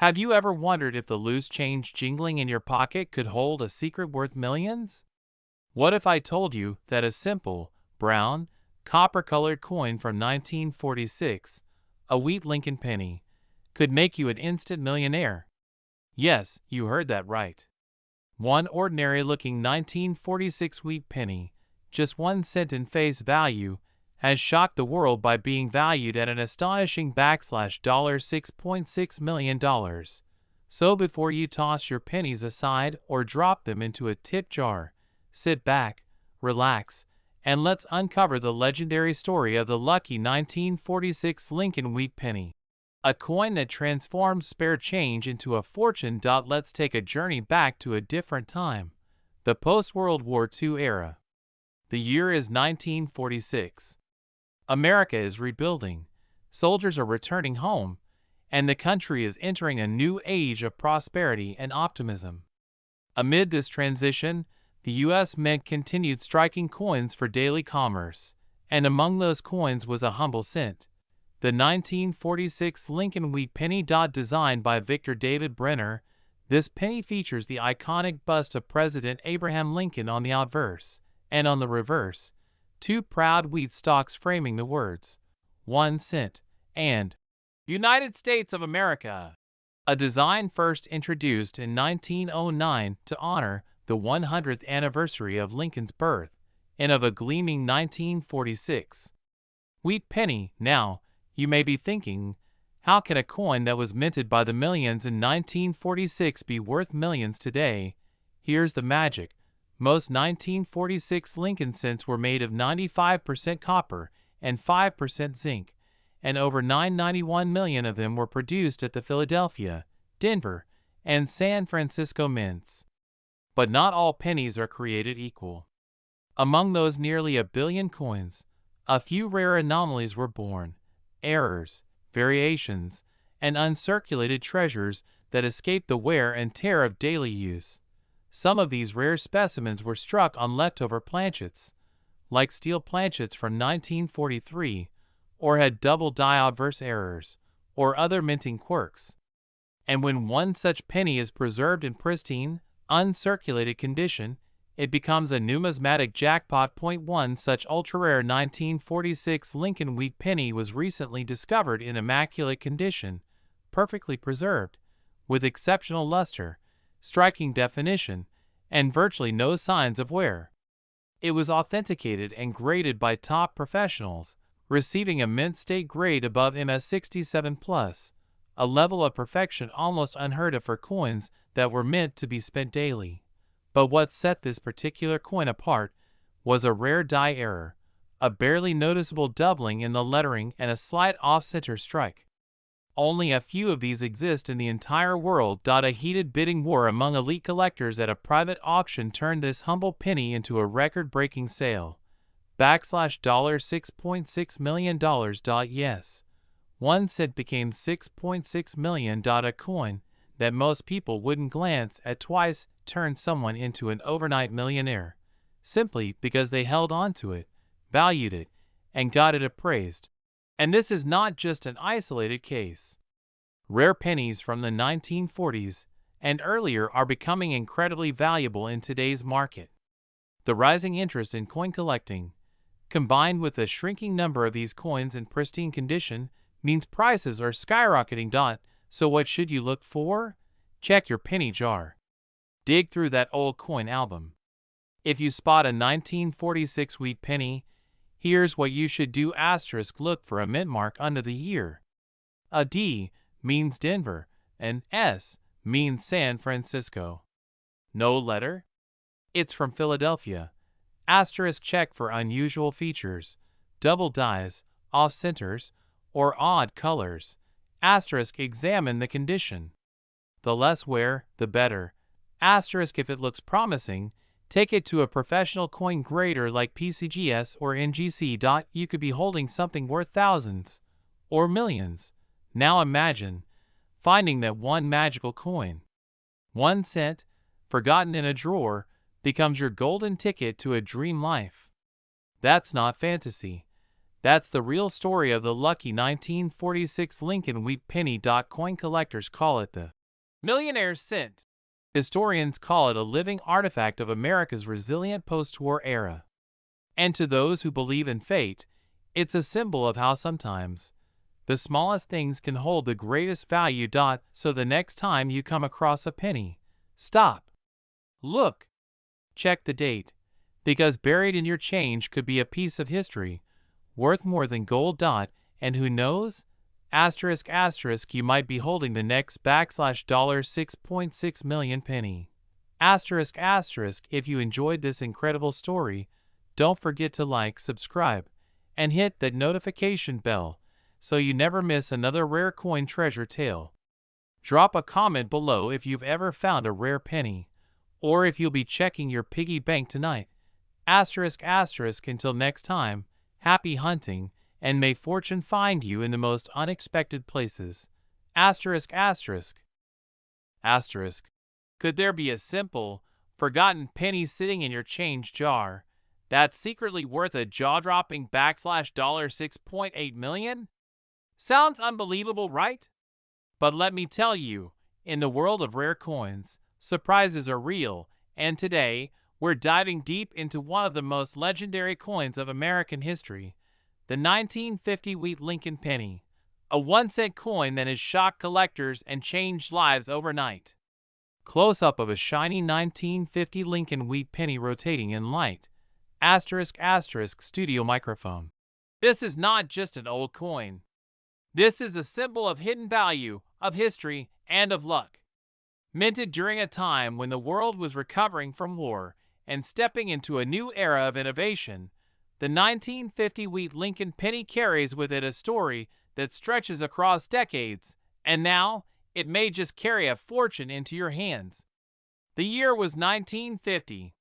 Have you ever wondered if the loose change jingling in your pocket could hold a secret worth millions? What if I told you that a simple, brown, copper-colored coin from 1946, a wheat Lincoln penny, could make you an instant millionaire? Yes, you heard that right. One ordinary-looking 1946 wheat penny, just 1 cent in face value, has shocked the world by being valued at an astonishing $6.6 million. So before you toss your pennies aside or drop them into a tip jar, sit back, relax, and let's uncover the legendary story of the lucky 1946 Lincoln wheat penny. A coin that transformed spare change into a fortune. Let's take a journey back to a different time, the post-World War II era. The year is 1946. America is rebuilding, soldiers are returning home, and the country is entering a new age of prosperity and optimism. Amid this transition, the U.S. Mint continued striking coins for daily commerce, and among those coins was a humble cent, the 1946 Lincoln wheat penny. Designed by Victor David Brenner, this penny features the iconic bust of President Abraham Lincoln on the obverse, and on the reverse, two proud wheat stalks framing the words, 1 cent, and United States of America. A design first introduced in 1909 to honor the 100th anniversary of Lincoln's birth, and of a gleaming 1946 wheat penny. Now, you may be thinking, how can a coin that was minted by the millions in 1946 be worth millions today? Here's the magic. Most 1946 Lincoln cents were made of 95% copper and 5% zinc, and over 991 million of them were produced at the Philadelphia, Denver, and San Francisco mints. But not all pennies are created equal. Among those nearly a billion coins, a few rare anomalies were born, errors, variations, and uncirculated treasures that escaped the wear and tear of daily use. Some of these rare specimens were struck on leftover planchets, like steel planchets from 1943, or had double die obverse errors, or other minting quirks. And when one such penny is preserved in pristine, uncirculated condition, it becomes a numismatic jackpot. One such ultra-rare 1946 Lincoln wheat penny was recently discovered in immaculate condition, perfectly preserved, with exceptional luster, striking definition, and virtually no signs of wear. It was authenticated and graded by top professionals, receiving a mint state grade above MS67+, a level of perfection almost unheard of for coins that were meant to be spent daily. But what set this particular coin apart was a rare die error, a barely noticeable doubling in the lettering and a slight off-center strike. Only a few of these exist in the entire world. A heated bidding war among elite collectors at a private auction turned this humble penny into a record-breaking sale. $6.6 million. Yes, 1 cent became $6.6 million. A coin that most people wouldn't glance at twice turned someone into an overnight millionaire, simply because they held on to it, valued it, and got it appraised. And this is not just an isolated case. Rare pennies from the 1940s and earlier are becoming incredibly valuable in today's market. The rising interest in coin collecting, combined with the shrinking number of these coins in pristine condition, means prices are skyrocketing. So what should you look for? Check your penny jar. Dig through that old coin album. If you spot a 1946 wheat penny, here's what you should do. Look for a mint mark under the year. A D means Denver, and S means San Francisco. No letter? It's from Philadelphia. Check for unusual features, double dies, off-centers, or odd colors. Examine the condition. The less wear, the better. If it looks promising, take it to a professional coin grader like PCGS or NGC. You could be holding something worth thousands or millions. Now imagine finding that one magical coin, 1 cent, forgotten in a drawer, becomes your golden ticket to a dream life. That's not fantasy. That's the real story of the lucky 1946 Lincoln wheat penny. Coin collectors call it the millionaire's cent. Historians call it a living artifact of America's resilient post-war era. And to those who believe in fate, it's a symbol of how sometimes the smallest things can hold the greatest value. So the next time you come across a penny, stop, look, check the date, because buried in your change could be a piece of history worth more than gold. And who knows? You might be holding the next $6.6 million penny. If you enjoyed this incredible story, don't forget to like, subscribe, and hit that notification bell so you never miss another rare coin treasure tale. Drop a comment below if you've ever found a rare penny, or if you'll be checking your piggy bank tonight. Until next time, happy hunting, and may fortune find you in the most unexpected places. Could there be a simple, forgotten penny sitting in your change jar that's secretly worth a jaw-dropping $6.8 million? Sounds unbelievable, right? But let me tell you, in the world of rare coins, surprises are real, and today, we're diving deep into one of the most legendary coins of American history, the 1950 wheat Lincoln penny, a 1-cent coin that has shocked collectors and changed lives overnight. Close-up of a shiny 1950 Lincoln wheat penny rotating in light. Studio microphone. This is not just an old coin. This is a symbol of hidden value, of history, and of luck. Minted during a time when the world was recovering from war and stepping into a new era of innovation, the 1950 wheat Lincoln penny carries with it a story that stretches across decades, and now it may just carry a fortune into your hands. The year was 1950.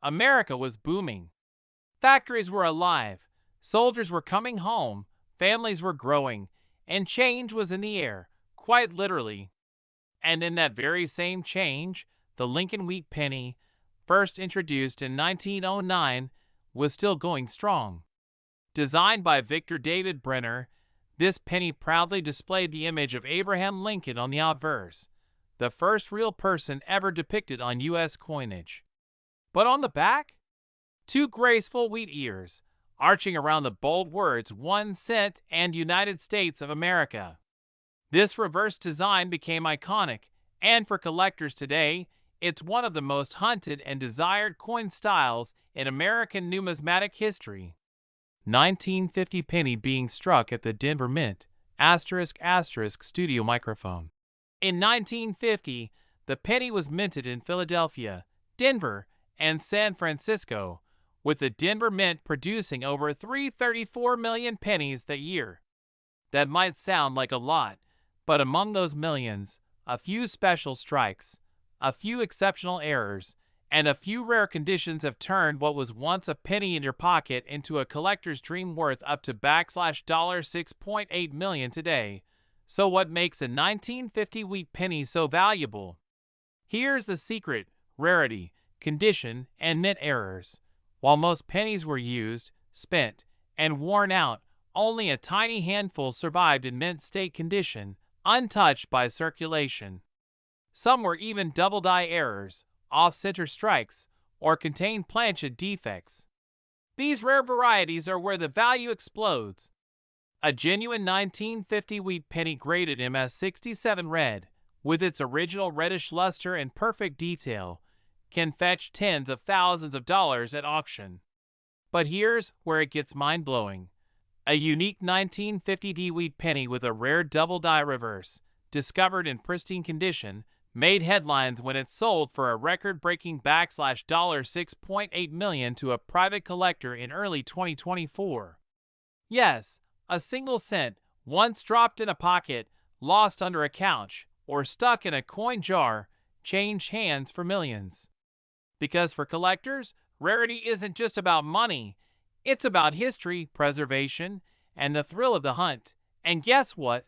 America was booming. Factories were alive, soldiers were coming home, families were growing, and change was in the air, quite literally. And in that very same change, the Lincoln wheat penny, first introduced in 1909, was still going strong. Designed by Victor David Brenner, this penny proudly displayed the image of Abraham Lincoln on the obverse, the first real person ever depicted on U.S. coinage. But on the back, 2 graceful wheat ears, arching around the bold words 1 cent and United States of America. This reverse design became iconic, and for collectors today, it's one of the most hunted and desired coin styles in American numismatic history. 1950 penny being struck at the Denver Mint, studio microphone. In 1950, the penny was minted in Philadelphia, Denver, and San Francisco, with the Denver Mint producing over 334 million pennies that year. That might sound like a lot, but among those millions, a few special strikes, a few exceptional errors, and a few rare conditions have turned what was once a penny in your pocket into a collector's dream worth up to $6.8 million today. So what makes a 1950 wheat penny so valuable? Here's the secret: rarity, condition, and mint errors. While most pennies were used, spent, and worn out, only a tiny handful survived in mint state condition, untouched by circulation. Some were even double-die errors, off-center strikes, or contained planchet defects. These rare varieties are where the value explodes. A genuine 1950 wheat penny graded MS67 red, with its original reddish luster and perfect detail, can fetch tens of thousands of dollars at auction. But here's where it gets mind-blowing. A unique 1950 wheat penny with a rare double-die reverse, discovered in pristine condition, made headlines when it sold for a record-breaking $6.8 million to a private collector in early 2024. Yes, a single cent, once dropped in a pocket, lost under a couch, or stuck in a coin jar, changed hands for millions. Because for collectors, rarity isn't just about money. It's about history, preservation, and the thrill of the hunt. And guess what?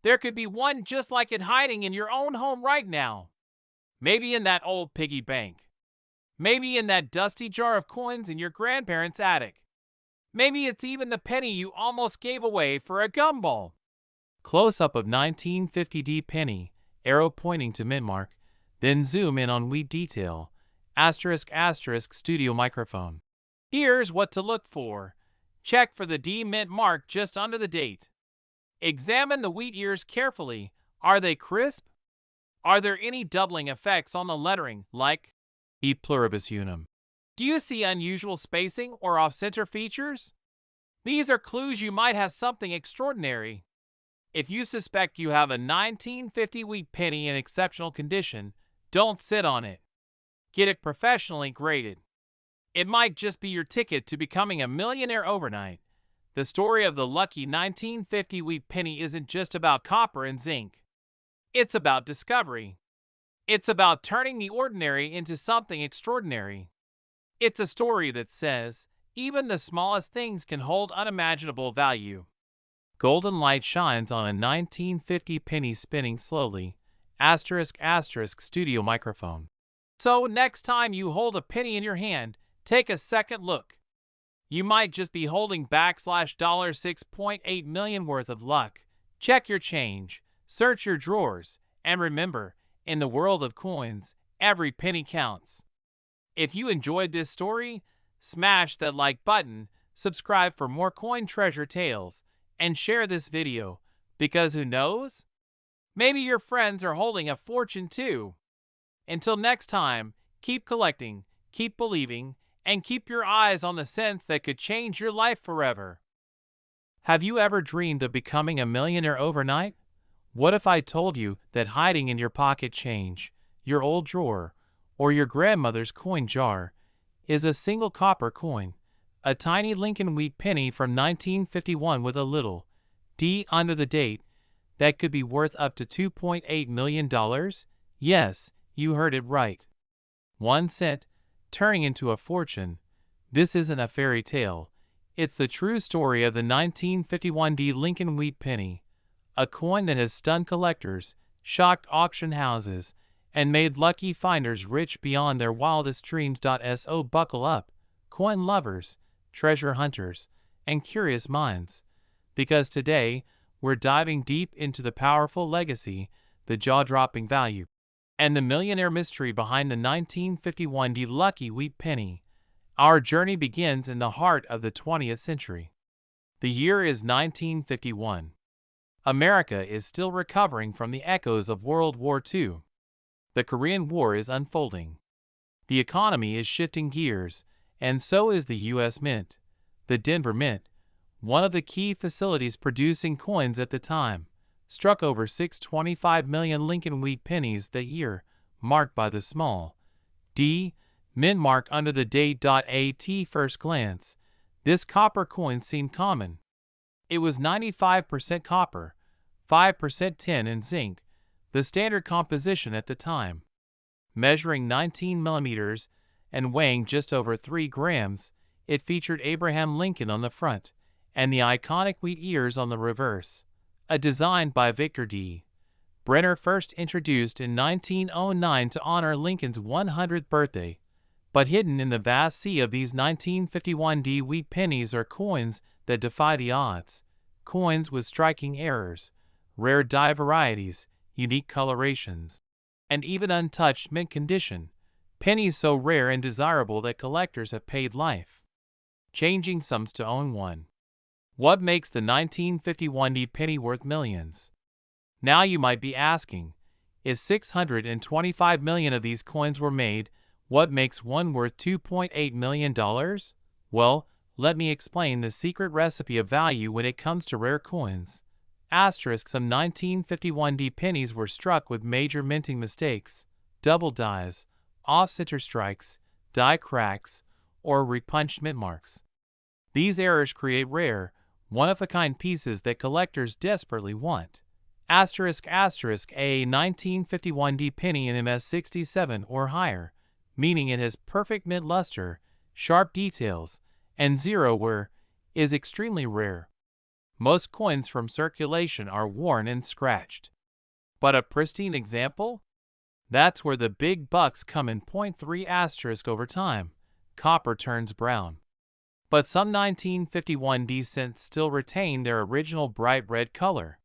There could be one just like it hiding in your own home right now. Maybe in that old piggy bank. Maybe in that dusty jar of coins in your grandparents' attic. Maybe it's even the penny you almost gave away for a gumball. Close-up of 1950D penny, arrow pointing to mint mark, then zoom in on wheat detail, *** studio microphone. Here's what to look for. Check for the D mint mark just under the date. Examine the wheat ears carefully. Are they crisp? Are there any doubling effects on the lettering, like E pluribus unum? Do you see unusual spacing or off-center features? These are clues you might have something extraordinary. If you suspect you have a 1950 wheat penny in exceptional condition, don't sit on it. Get it professionally graded. It might just be your ticket to becoming a millionaire overnight. The story of the lucky 1950 wheat penny isn't just about copper and zinc. It's about discovery. It's about turning the ordinary into something extraordinary. It's a story that says, even the smallest things can hold unimaginable value. Golden light shines on a 1950 penny spinning slowly, *** studio microphone. So next time you hold a penny in your hand, take a second look. You might just be holding $6.8 million worth of luck. Check your change, search your drawers, and remember, in the world of coins, every penny counts. If you enjoyed this story, smash that like button, subscribe for more coin treasure tales, and share this video, because who knows? Maybe your friends are holding a fortune too. Until next time, keep collecting, keep believing, and keep your eyes on the cents that could change your life forever. Have you ever dreamed of becoming a millionaire overnight? What if I told you that hiding in your pocket change, your old drawer, or your grandmother's coin jar is a single copper coin, a tiny Lincoln wheat penny from 1951 with a little D under the date that could be worth up to $2.8 million? Yes, you heard it right. 1 cent turning into a fortune. This isn't a fairy tale. It's the true story of the 1951 D Lincoln wheat penny, a coin that has stunned collectors, shocked auction houses, and made lucky finders rich beyond their wildest dreams. So buckle up, coin lovers, treasure hunters, and curious minds, because today we're diving deep into the powerful legacy, the jaw-dropping value, and the millionaire mystery behind the 1951 D lucky wheat penny. Our journey begins in the heart of the 20th century. The year is 1951. America is still recovering from the echoes of World War II. The Korean War is unfolding. The economy is shifting gears, and so is the U.S. Mint. The Denver Mint, one of the key facilities producing coins at the time, struck over 625 million Lincoln wheat pennies that year, marked by the small D mint mark under the date. At first glance, this copper coin seemed common. It was 95% copper, 5% tin and zinc, the standard composition at the time. Measuring 19 millimeters and weighing just over 3 grams, it featured Abraham Lincoln on the front and the iconic wheat ears on the reverse, a design by Victor D. Brenner, first introduced in 1909 to honor Lincoln's 100th birthday. But hidden in the vast sea of these 1951 D wheat pennies are coins that defy the odds, coins with striking errors, rare die varieties, unique colorations, and even untouched mint condition, pennies so rare and desirable that collectors have paid life-changing sums to own one. What makes the 1951 D penny worth millions? Now you might be asking, if 625 million of these coins were made, what makes one worth $2.8 million? Well, let me explain the secret recipe of value when it comes to rare coins. Some 1951 D pennies were struck with major minting mistakes, double dies, off-center strikes, die cracks, or repunched mint marks. These errors create rare, one-of-a-kind pieces that collectors desperately want. A 1951 D penny in MS67 or higher, meaning it has perfect mint luster, sharp details, and zero wear, is extremely rare. Most coins from circulation are worn and scratched. But a pristine example? That's where the big bucks come in. 0.3 * over time, copper turns brown. but some 1951D cents still retain their original bright red color.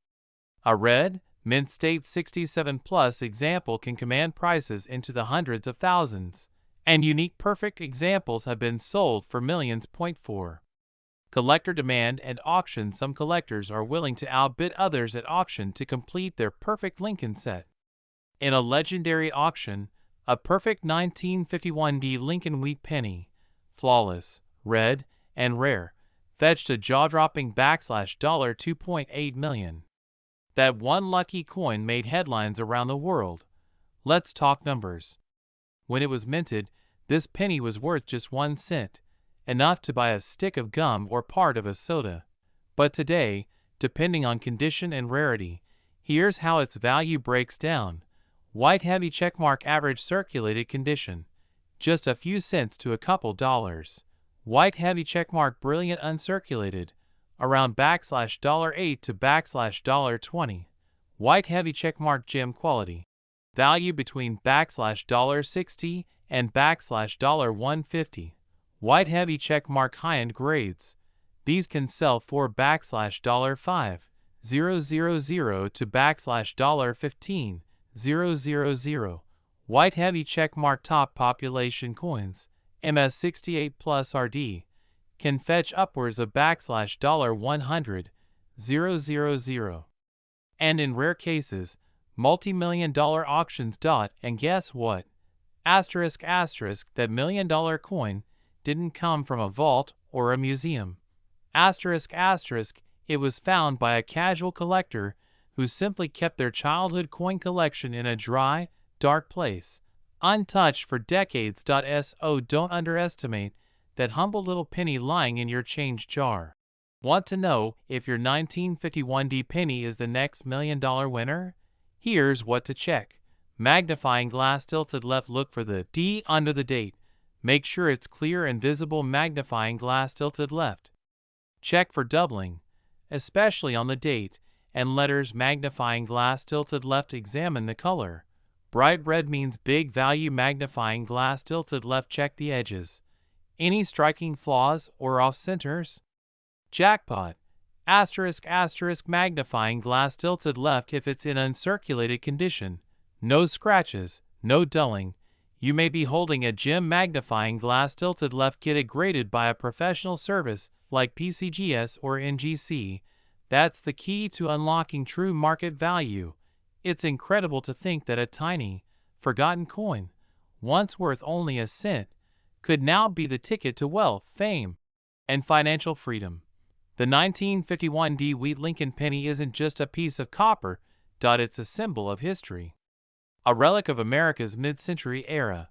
A red, mint state 67 plus example can command prices into the hundreds of thousands, and unique perfect examples have been sold for millions. Point 4. Collector demand and auction. Some collectors are willing to outbid others at auction to complete their perfect Lincoln set. In a legendary auction, a perfect 1951D Lincoln wheat penny, flawless, red, and rare, fetched a jaw-dropping $2.8 million. That one lucky coin made headlines around the world. Let's talk numbers. When it was minted, this penny was worth just 1 cent, enough to buy a stick of gum or part of a soda. But today, depending on condition and rarity, here's how its value breaks down. White heavy checkmark average circulated condition, just a few cents to a couple dollars. White heavy checkmark brilliant uncirculated, around $8 to $20. White heavy checkmark gem quality, value between $60 and $150. White heavy checkmark high-end grades, these can sell for $5,000 to $15,000. White heavy checkmark top population coins, MS68 plus RD, can fetch upwards of $100,000. And in rare cases, multi-million-dollar auctions. And guess what? Asterisk, that $1,000,000 coin didn't come from a vault or a museum. Asterisk, it was found by a casual collector who simply kept their childhood coin collection in a dry, dark place, untouched for decades. So don't underestimate that humble little penny lying in your change jar. Want to know if your 1951D penny is the next $1,000,000 winner? Here's what to check. Magnifying glass tilted left. Look for the D under the date. Make sure it's clear and visible. Magnifying glass tilted left. Check for doubling, especially on the date and letters. Magnifying glass tilted left. Examine the color. Bright red means big value. Magnifying glass tilted left. Check the edges. Any striking flaws or off centers? Jackpot. Asterisk, magnifying glass tilted left. If it's in uncirculated condition, no scratches, no dulling, you may be holding a gem. Magnifying glass tilted left. Get it graded by a professional service like PCGS or NGC. That's the key to unlocking true market value. It's incredible to think that a tiny, forgotten coin, once worth only a cent, could now be the ticket to wealth, fame, and financial freedom. The 1951D wheat Lincoln penny isn't just a piece of copper. It's a symbol of history, a relic of America's mid-century era,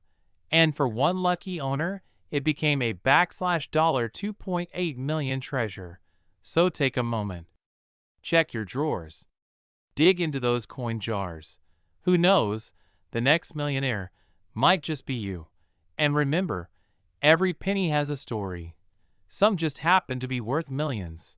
and for one lucky owner, it became a $2.8 million treasure. So take a moment. Check your drawers. Dig into those coin jars. Who knows, the next millionaire might just be you. And remember, every penny has a story. Some just happen to be worth millions.